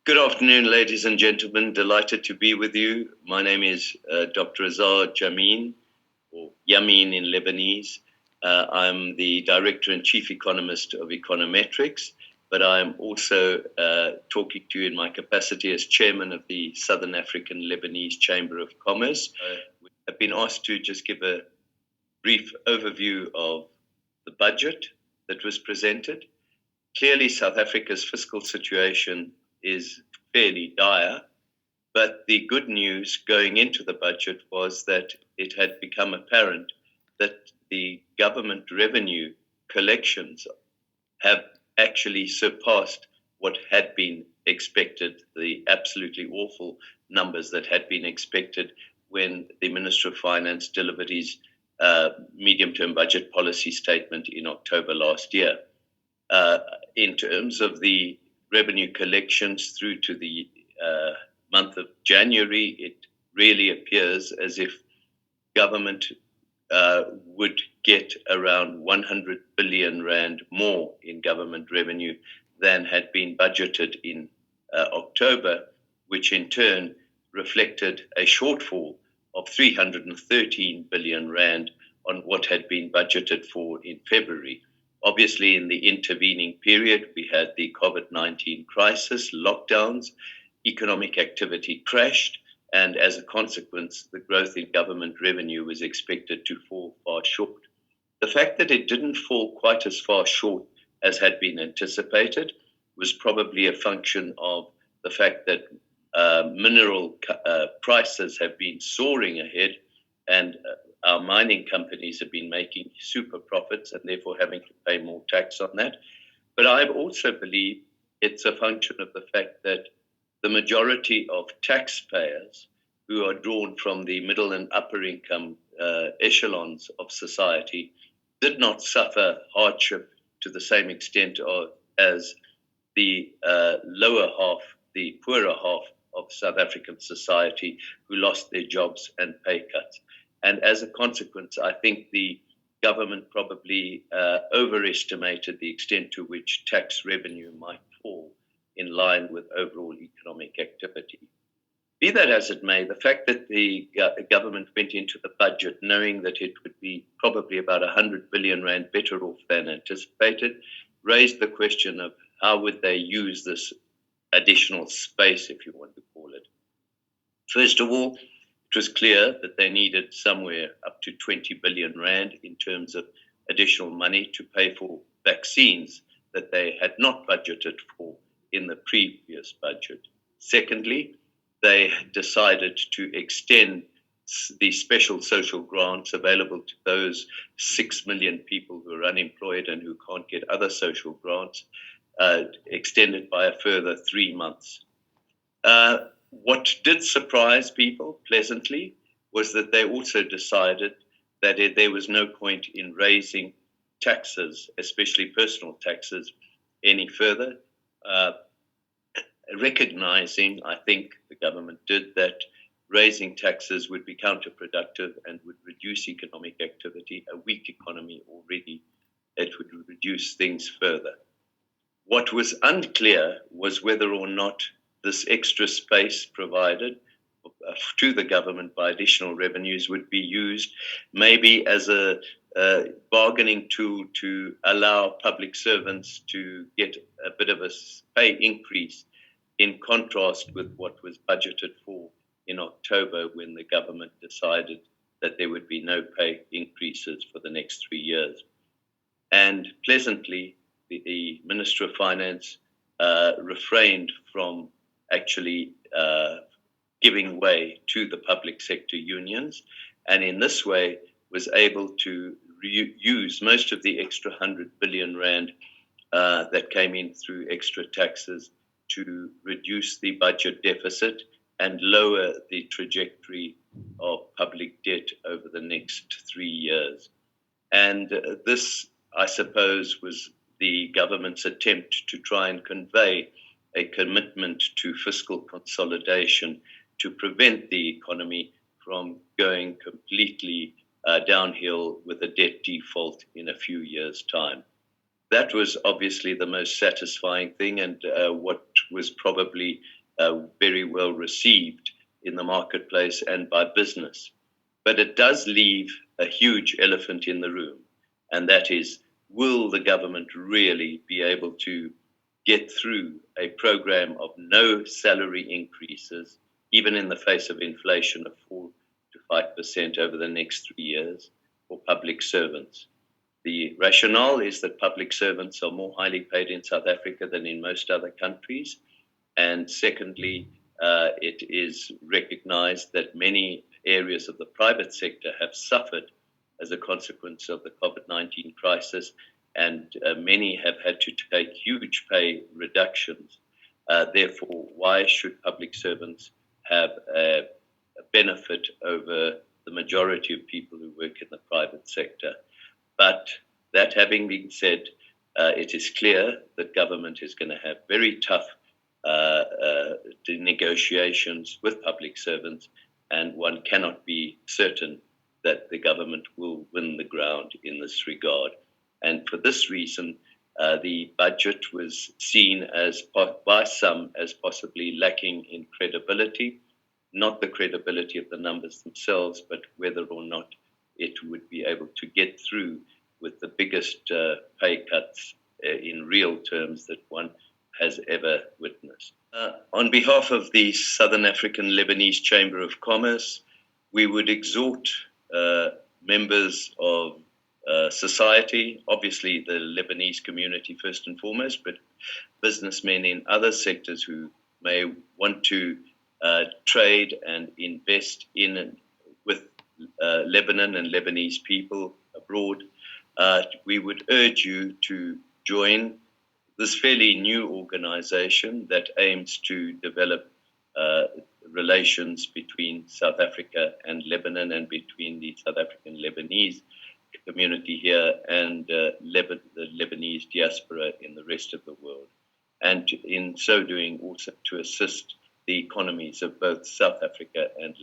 Good afternoon, ladies and gentlemen. Delighted to be with you. My name is Dr. Azar Jammine, or Yamin in Lebanese. I'm the Director and Chief Economist of Econometrix, but I'm also talking to you in my capacity as Chairman of the Southern African Lebanese Chamber of Commerce. I've been asked to just give a brief overview of the budget that was presented. Clearly, South Africa's fiscal situation is fairly dire, but the good news going into the budget was that it had become apparent that the government revenue collections have actually surpassed what had been expected, the absolutely awful numbers that had been expected when the Minister of Finance delivered his medium-term budget policy statement in October last year. In terms of the revenue collections through to the month of January, it really appears as if government would get around 100 billion rand more in government revenue than had been budgeted in October, which in turn reflected a shortfall of 313 billion rand on what had been budgeted for in February. Obviously, in the intervening period, we had the COVID-19 crisis, lockdowns, economic activity crashed, and as a consequence, the growth in government revenue was expected to fall far short. The fact that it didn't fall quite as far short as had been anticipated was probably a function of the fact that mineral prices have been soaring ahead, and our mining companies have been making super profits and therefore having to pay more tax on that. But I also believe it's a function of the fact that the majority of taxpayers who are drawn from the middle and upper income echelons of society did not suffer hardship to the same extent as the lower half, the poorer half of South African society who lost their jobs and pay cuts. And as a consequence, I think the government probably overestimated the extent to which tax revenue might fall in line with overall economic activity. Be that as it may, the fact that the government went into the budget knowing that it would be probably about 100 billion rand better off than anticipated raised the question of how would they use this additional space, if you want to call it. First of all, it was clear that they needed somewhere up to 20 billion rand in terms of additional money to pay for vaccines that they had not budgeted for in the previous budget. Secondly, they decided to extend the special social grants available to those 6 million people who are unemployed and who can't get other social grants, extended by a further 3 months. What did surprise people pleasantly was that they also decided that there was no point in raising taxes, especially personal taxes, any further, recognizing, I think the government did, that raising taxes would be counterproductive and would reduce economic activity. A weak economy already, it would reduce things further. What was unclear was whether or not this extra space provided to the government by additional revenues would be used maybe as a bargaining tool to allow public servants to get a bit of a pay increase, in contrast with what was budgeted for in October when the government decided that there would be no pay increases for the next 3 years. And pleasantly, the Minister of Finance refrained from actually giving way to the public sector unions, and in this way was able to use most of the extra 100 billion rand that came in through extra taxes to reduce the budget deficit and lower the trajectory of public debt over the next 3 years. And this, I suppose, was the government's attempt to try and convey a commitment to fiscal consolidation to prevent the economy from going completely downhill with a debt default in a few years' time. that was obviously the most satisfying thing, and what was probably very well received in the marketplace and by business. But it does leave a huge elephant in the room, and that is, will the government really be able to get through a program of no salary increases, even in the face of inflation of 4 to 5% over the next 3 years for public servants? The rationale is that public servants are more highly paid in South Africa than in most other countries. And secondly, it is recognized that many areas of the private sector have suffered as a consequence of the COVID-19 crisis, and many have had to take huge pay reductions. Therefore, why should public servants have a benefit over the majority of people who work in the private sector? But that having been said, it is clear that government is going to have very tough negotiations with public servants, and one cannot be certain that the government will win the ground in this regard. And for this reason, the budget was seen as by some as possibly lacking in credibility, not the credibility of the numbers themselves, but whether or not it would be able to get through with the biggest pay cuts in real terms that one has ever witnessed. On behalf of the Southern African Lebanese Chamber of Commerce, we would exhort members of society, obviously the Lebanese community first and foremost, but businessmen in other sectors who may want to trade and invest in and with Lebanon and Lebanese people abroad. We would urge you to join this fairly new organization that aims to develop relations between South Africa and Lebanon, and between the South African Lebanese community here and the Lebanese diaspora in the rest of the world. And in so doing, also to assist the economies of both South Africa and